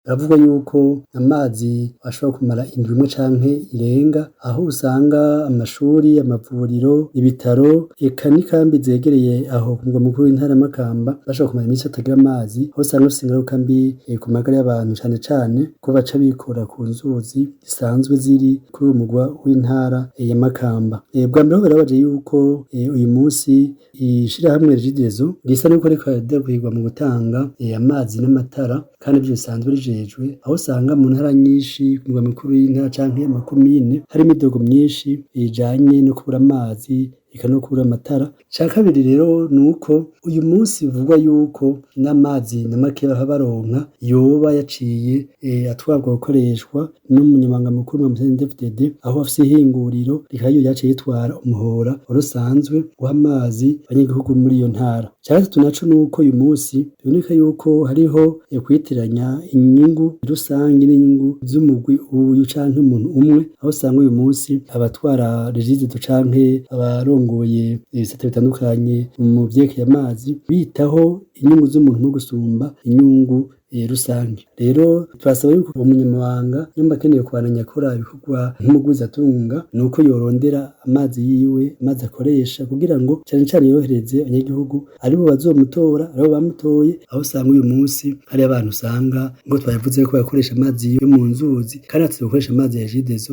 Biravugwa yuko amazi ashobora kumara indwi imwe canke irenga, aho usanga amashuri, amavuriro, ibitaro, eka n'ikambi zegereye aho ku mugwa mukuru w'intara ya Makamba bashobora kumara imisi batagira amazi, aho usanga bifise ingaruka mbi ku magara y'abantu cane cane ko baca bikora ku nzuzi zisanzwe ziri kuri uwo mugwa w'intara ya Makamba. Bwa mbere ho birababaje yuko uyu musi ishirahamwe Regideso risa n'uko ririko riradebukirwa mu gutanga amazi n'amatara kandi ivyo bisanzwe rijejwe, aho usanga mu ntara nyinshi ku mugwa mukuru w'intara canke amakomine hari imidogo myinshi ijanye no kubura amazi eka no kubura amatara. Ica kabiri rero nuko uyu musi bivugwa yuko n'amazi na make bahora baronka yoba yaciye atwarwa gukoreshwa n'umunyamabanga mukuru wa CNDD-FDD, aho afise ihinguriro rikaba ryaciye ritwara umuhora wari usanzwe uha amazi abanyagihugu muri iyo ntara. Ica gatatu naco nuko uyu musi biboneka yuko hariho kwitiranya inyungu rusangi n'inyungu z'umugwi uyu canke umuntu umwe, aho usanga uyu musi abatwara Regideso canke abarongoye ibisata bitandukanye mu vyerekeye amazi bitaho inyungu z'umuntu no gusumba inyungu rusange. Rero turasaba yuko umunyamabanga nyuma akeneye kubandanya akora ibikorwa nk'umugwizatunga nuko yorondera amazi yiwe, amazi akoresha kugira ngo cane cane yorohereze abanyagihugu aribo bazomutora, aribo bamutoye, aho usanga uyu musi hari abantu usanga ngo twavuze ko bakoresha amazi yo mu nzuzi kandi batazokoresha amazi ya Regideso.